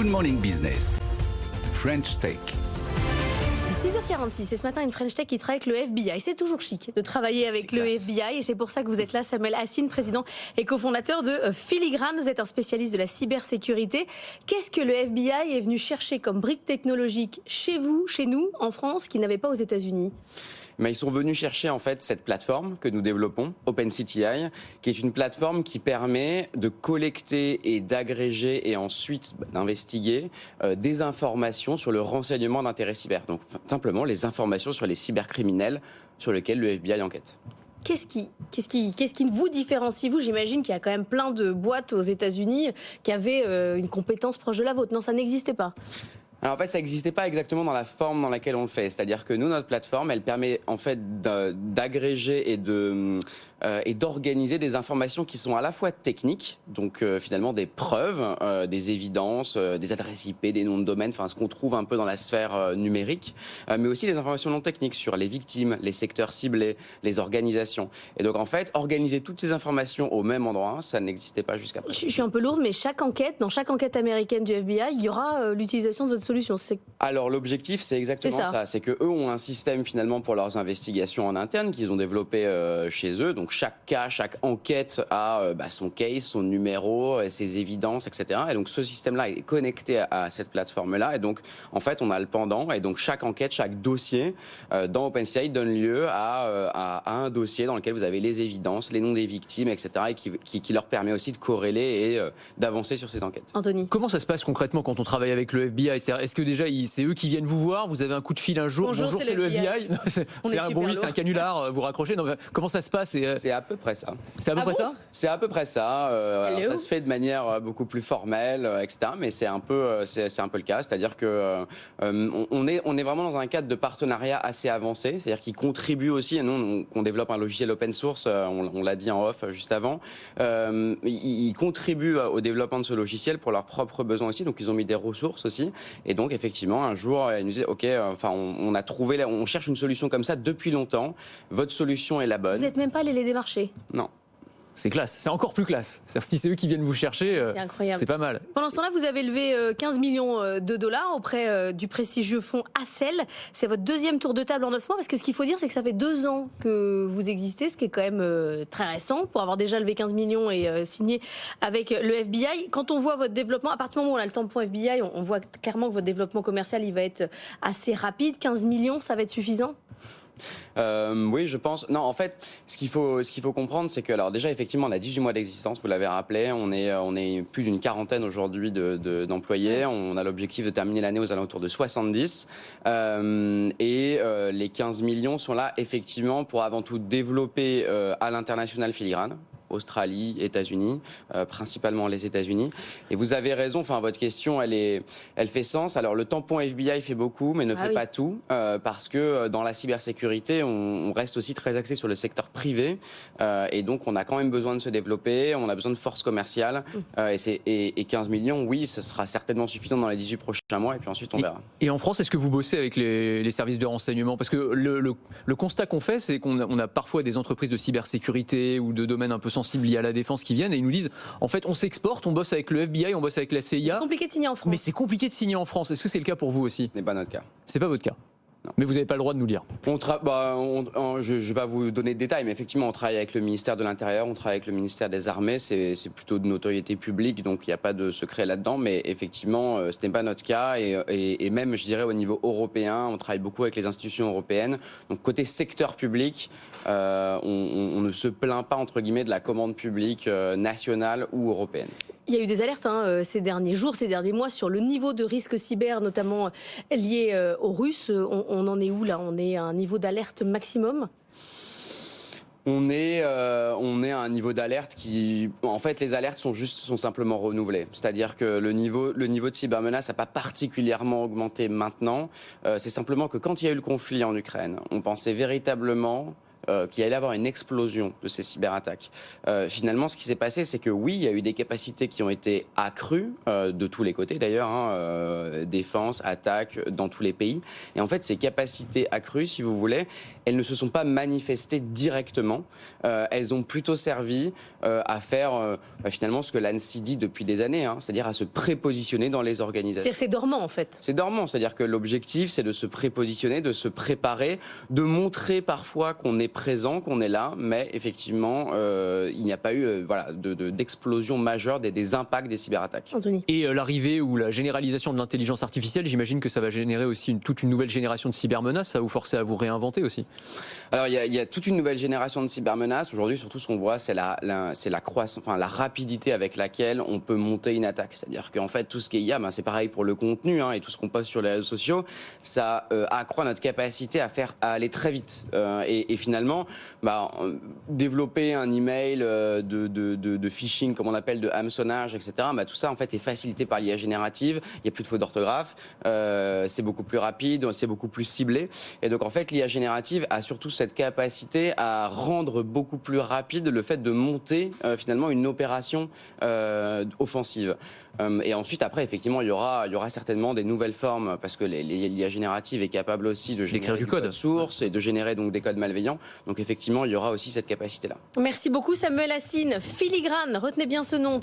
Good Morning Business. French Tech. 6h46, et ce matin, une French Tech qui travaille avec le FBI. C'est toujours chic de travailler avec le FBI et c'est pour ça que vous êtes là, Samuel Hassine, président et cofondateur de Filigrane. Vous êtes un spécialiste de la cybersécurité. Qu'est-ce que le FBI est venu chercher comme brique technologique chez vous, chez nous, en France, qu'il n'avait pas aux États-Unis ? Mais ils sont venus chercher en fait cette plateforme que nous développons, OpenCTI, qui est une plateforme qui permet de collecter et d'agréger et ensuite d'investiguer des informations sur le renseignement d'intérêt cyber. Donc simplement les informations sur les cybercriminels sur lesquels le FBI enquête. Qu'est-ce qui vous différencie, vous ? J'imagine qu'il y a quand même plein de boîtes aux États-Unis qui avaient une compétence proche de la vôtre. Non, ça n'existait pas. Alors en fait, ça n'existait pas exactement dans la forme dans laquelle on le fait. C'est-à-dire que nous, notre plateforme, elle permet en fait d'agréger et d'organiser des informations qui sont à la fois techniques, donc finalement des preuves, des évidences, des adresses IP, des noms de domaine, enfin ce qu'on trouve un peu dans la sphère numérique, mais aussi des informations non techniques sur les victimes, les secteurs ciblés, les organisations. Et donc en fait, organiser toutes ces informations au même endroit, ça n'existait pas jusqu'à présent. Je suis un peu lourde, mais dans chaque enquête américaine du FBI, il y aura l'utilisation de votre solution. Alors l'objectif, c'est exactement ça. C'est qu'eux ont un système finalement pour leurs investigations en interne qu'ils ont développé chez eux. Donc chaque cas, chaque enquête a son case, son numéro, ses évidences, etc. Et donc ce système-là est connecté à cette plateforme-là. Et donc en fait, on a le pendant. Et donc chaque enquête, chaque dossier dans OpenCTI donne lieu à un dossier dans lequel vous avez les évidences, les noms des victimes, etc. Et qui leur permet aussi de corréler et d'avancer sur ces enquêtes. Anthony. Comment ça se passe concrètement quand on travaille avec le FBI ? Est-ce que déjà c'est eux qui viennent vous voir ? Vous avez un coup de fil un jour ? Bonjour, c'est le FBI. C'est un canular, vous raccrochez. Non, comment ça se passe ? C'est à peu près ça. C'est à peu près ça ? C'est à peu près ça. Alors ça se fait de manière beaucoup plus formelle, etc. Mais c'est un peu le cas. C'est-à-dire que on est vraiment dans un cadre de partenariat assez avancé. C'est-à-dire qu'ils contribuent aussi. Nous, on développe un logiciel open source. On l'a dit en off juste avant. Ils contribuent au développement de ce logiciel pour leurs propres besoins aussi. Donc ils ont mis des ressources aussi. Et donc effectivement, un jour, ils nous disaient OK, on a trouvé, on cherche une solution comme ça depuis longtemps. Votre solution est la bonne. Vous n'êtes même pas allé les démarcher ? Non. C'est classe, c'est encore plus classe. Si c'est eux qui viennent vous chercher, c'est incroyable. C'est pas mal. Pendant ce temps-là, vous avez levé 15 millions de dollars auprès du prestigieux fonds Accel. C'est votre deuxième tour de table en 9 mois, parce que ce qu'il faut dire, c'est que ça fait 2 ans que vous existez, ce qui est quand même très récent, pour avoir déjà levé 15 millions et signé avec le FBI. Quand on voit votre développement, à partir du moment où on a le tampon FBI, on voit clairement que votre développement commercial, il va être assez rapide. 15 millions, ça va être suffisant ? Oui, je pense. Non, en fait, ce qu'il faut comprendre, c'est que, alors déjà, effectivement, on a 18 mois d'existence, vous l'avez rappelé. On est plus d'une quarantaine aujourd'hui d'employés. On a l'objectif de terminer l'année aux alentours de 70. Les 15 millions sont là, effectivement, pour avant tout développer à l'international Filigrane. Australie, États-Unis, principalement les États-Unis. Et vous avez raison, votre question, elle fait sens. Alors le tampon FBI fait beaucoup, mais ne fait pas tout, parce que dans la cybersécurité, on reste aussi très axé sur le secteur privé, et donc on a quand même besoin de se développer, on a besoin de force commerciale, et 15 millions, oui, ce sera certainement suffisant dans les 18 prochains mois, et puis ensuite on verra. Et en France, est-ce que vous bossez avec les services de renseignement ? Parce que le constat qu'on fait, c'est qu'on a parfois des entreprises de cybersécurité ou de domaines un peu sensibles liés à la défense qui viennent et ils nous disent en fait on s'exporte, on bosse avec le FBI, on bosse avec la CIA. C'est compliqué de signer en France. Mais c'est compliqué de signer en France. Est-ce que c'est le cas pour vous aussi ? Ce n'est pas notre cas. C'est pas votre cas. Non. Mais vous n'avez pas le droit de nous le dire. Je ne vais pas vous donner de détails, mais effectivement, on travaille avec le ministère de l'Intérieur, on travaille avec le ministère des Armées, c'est plutôt de notoriété publique, donc il n'y a pas de secret là-dedans, mais effectivement, ce n'est pas notre cas, et même, je dirais, au niveau européen, on travaille beaucoup avec les institutions européennes. Donc, côté secteur public, on ne se plaint pas, entre guillemets, de la commande publique nationale ou européenne. Il y a eu des alertes ces derniers jours, ces derniers mois sur le niveau de risque cyber, notamment lié aux Russes. On en est où là ? On est à un niveau d'alerte maximum ? On est à un niveau d'alerte qui... En fait, les alertes sont simplement renouvelées. C'est-à-dire que le niveau de cybermenace n'a pas particulièrement augmenté maintenant. C'est simplement que quand il y a eu le conflit en Ukraine, on pensait véritablement qu'il allait y avoir une explosion de ces cyberattaques. Finalement, ce qui s'est passé, c'est que oui, il y a eu des capacités qui ont été accrues, de tous les côtés d'ailleurs, défense, attaque, dans tous les pays. Et en fait, ces capacités accrues, si vous voulez, elles ne se sont pas manifestées directement. Elles ont plutôt servi à faire finalement ce que l'ANSSI dit depuis des années, c'est-à-dire à se prépositionner dans les organisations. C'est dormant en fait. C'est dormant, c'est-à-dire que l'objectif, c'est de se prépositionner, de se préparer, de montrer parfois qu'on est présent, qu'on est là, mais effectivement, il n'y a pas eu d'explosion majeure des impacts des cyberattaques. Anthony. Et l'arrivée ou la généralisation de l'intelligence artificielle, j'imagine que ça va générer aussi toute une nouvelle génération de cybermenaces, ça va vous forcer à vous réinventer aussi. Alors il y a toute une nouvelle génération de cybermenaces. Aujourd'hui, surtout ce qu'on voit, c'est la croissance, la rapidité avec laquelle on peut monter une attaque. C'est-à-dire qu'en fait, tout ce qui est IA, c'est pareil pour le contenu et tout ce qu'on poste sur les réseaux sociaux, ça accroît notre capacité à aller très vite. Et finalement, développer un email de phishing, comme on appelle, de hameçonnage, etc. Tout ça en fait est facilité par l'IA générative. Il n'y a plus de fautes d'orthographe. C'est beaucoup plus rapide, c'est beaucoup plus ciblé. Et donc en fait, l'IA générative a surtout cette capacité à rendre beaucoup plus rapide le fait de monter finalement une opération offensive. Et ensuite, après, effectivement, il y aura certainement des nouvelles formes, parce que l'IA générative est capable aussi de générer du code source et de générer donc des codes malveillants. Donc effectivement, il y aura aussi cette capacité-là. Merci beaucoup Samuel Assine. Filigrane, retenez bien ce nom.